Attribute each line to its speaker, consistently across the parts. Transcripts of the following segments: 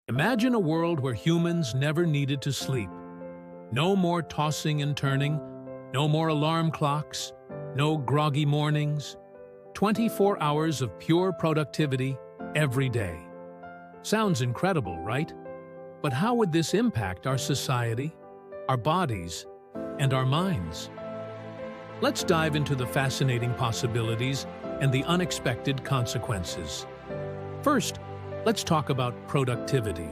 Speaker 1: Imagine a world where humans never needed to sleep. No more tossing and turning, no more alarm clocks, no groggy mornings. 24 hours of pure productivity every day. Sounds incredible, right? But how would this impact our society, our bodies, and our minds? Let's dive into the fascinating possibilities and the unexpected consequences. First, let's talk about productivity.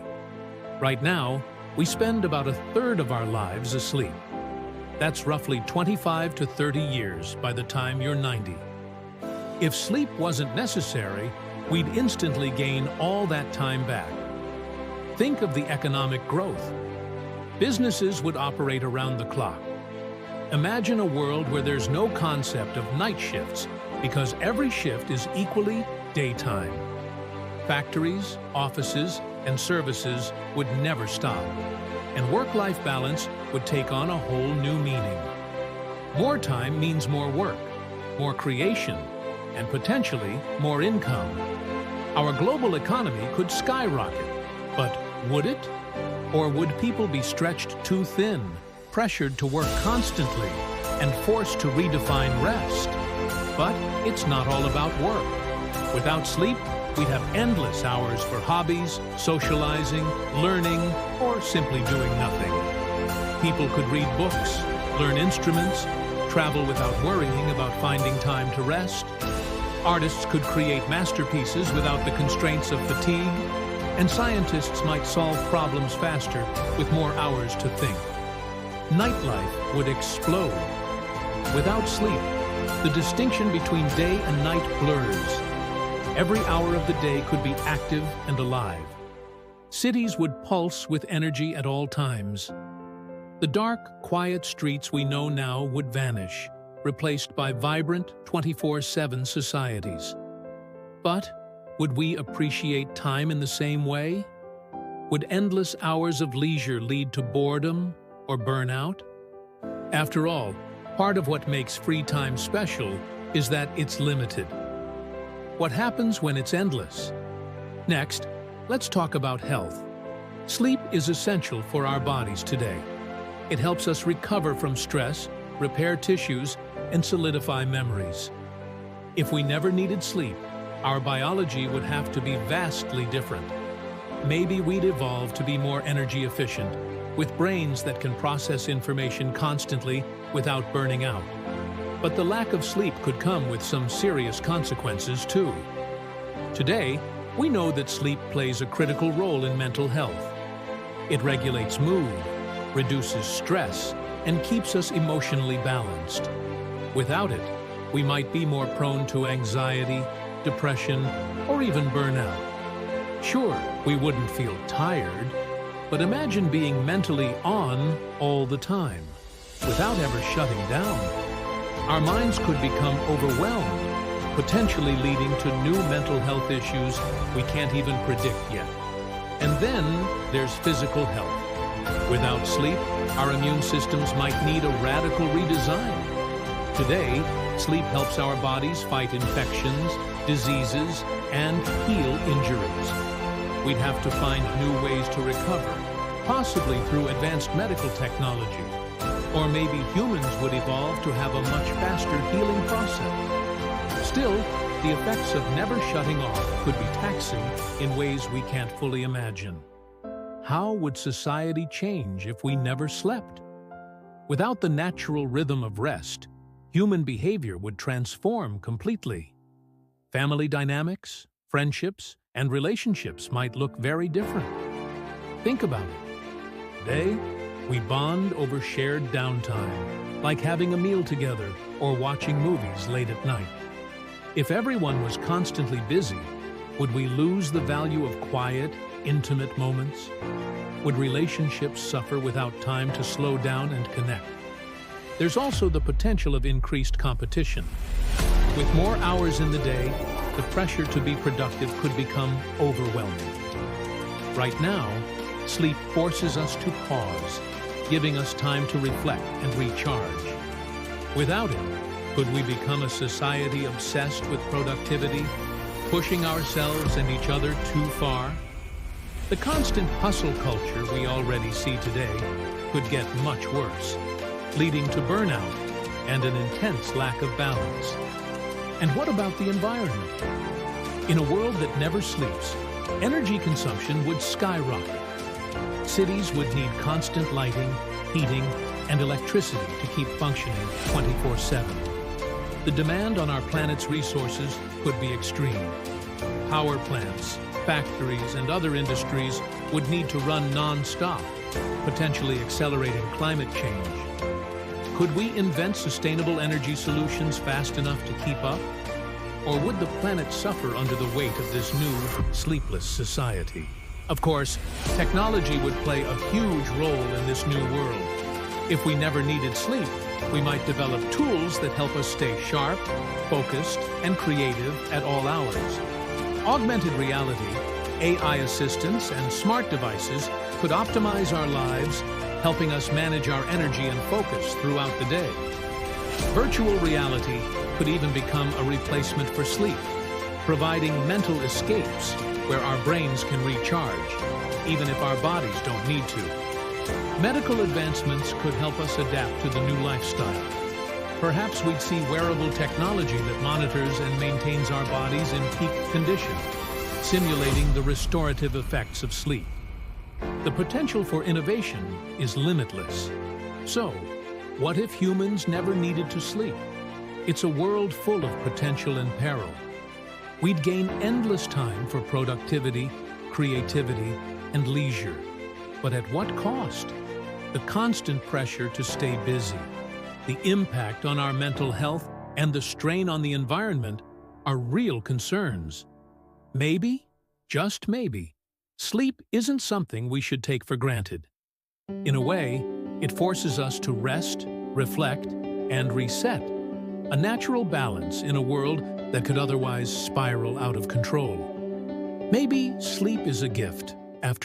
Speaker 1: Right now, we spend about a third of our lives asleep. That's roughly 25 to 30 years by the time you're 90. If sleep wasn't necessary, we'd instantly gain all that time back. Think of the economic growth. Businesses would operate around the clock. Imagine a world where there's no concept of night shifts because every shift is equally daytime. Factories, offices, and services would never stop, and work-life balance would take on a whole new meaning. More time means more work, more creation, and potentially more income. Our global economy could skyrocket, but would it? Or would people be stretched too thin, pressured to work constantly, and forced to redefine rest? But it's not all about work. Without sleep, we'd have endless hours for hobbies, socializing, learning, or simply doing nothing. People could read books, learn instruments, travel without worrying about finding time to rest. Artists could create masterpieces without the constraints of fatigue, and scientists might solve problems faster with more hours to think. Nightlife would explode. Without sleep, the distinction between day and night blurs. Every hour of the day could be active and alive. Cities would pulse with energy at all times. The dark, quiet streets we know now would vanish, replaced by vibrant 24/7 societies. But would we appreciate time in the same way? Would endless hours of leisure lead to boredom or burnout? After all, part of what makes free time special is that it's limited. What happens when it's endless? Next, let's talk about health. Sleep is essential for our bodies today. It helps us recover from stress, repair tissues, and solidify memories. If we never needed sleep, our biology would have to be vastly different. Maybe we'd evolve to be more energy efficient, with brains that can process information constantly without burning out. But the lack of sleep could come with some serious consequences too. Today, we know that sleep plays a critical role in mental health. It regulates mood, reduces stress, and keeps us emotionally balanced. Without it, we might be more prone to anxiety, depression, or even burnout. Sure, we wouldn't feel tired, but imagine being mentally on all the time, without ever shutting down. Our minds could become overwhelmed, potentially leading to new mental health issues we can't even predict yet. And then there's physical health. Without sleep, our immune systems might need a radical redesign. Today, sleep helps our bodies fight infections, diseases, and heal injuries. We'd have to find new ways to recover, possibly through advanced medical technology. Or maybe humans would evolve to have a much faster healing process. Still, the effects of never shutting off could be taxing in ways we can't fully imagine. How would society change if we never slept? Without the natural rhythm of rest, human behavior would transform completely. Family dynamics, friendships, and relationships might look very different. Think about it. Today, we bond over shared downtime, like having a meal together or watching movies late at night. If everyone was constantly busy, would we lose the value of quiet, intimate moments? Would relationships suffer without time to slow down and connect? There's also the potential of increased competition. With more hours in the day, the pressure to be productive could become overwhelming. Right now, sleep forces us to pause, giving us time to reflect and recharge. Without it, could we become a society obsessed with productivity, pushing ourselves and each other too far? The constant hustle culture we already see today could get much worse, leading to burnout and an intense lack of balance. And what about the environment? In a world that never sleeps, energy consumption would skyrocket. Cities would need constant lighting, heating, and electricity to keep functioning 24/7. The demand on our planet's resources could be extreme. Power plants, factories, and other industries would need to run non-stop, potentially accelerating climate change. Could we invent sustainable energy solutions fast enough to keep up? Or would the planet suffer under the weight of this new, sleepless society? Of course, technology would play a huge role in this new world. If we never needed sleep, we might develop tools that help us stay sharp, focused, and creative at all hours. Augmented reality, AI assistants, and smart devices could optimize our lives, helping us manage our energy and focus throughout the day. Virtual reality could even become a replacement for sleep, providing mental escapes where our brains can recharge, even if our bodies don't need to. Medical advancements could help us adapt to the new lifestyle. Perhaps we'd see wearable technology that monitors and maintains our bodies in peak condition, simulating the restorative effects of sleep. The potential for innovation is limitless. So, what if humans never needed to sleep? It's a world full of potential and peril. We'd gain endless time for productivity, creativity, and leisure. But at what cost? The constant pressure to stay busy, the impact on our mental health, and the strain on the environment are real concerns. Maybe, just maybe, sleep isn't something we should take for granted. In a way, it forces us to rest, reflect, and reset, a natural balance in a world that could otherwise spiral out of control. Maybe sleep is a gift, after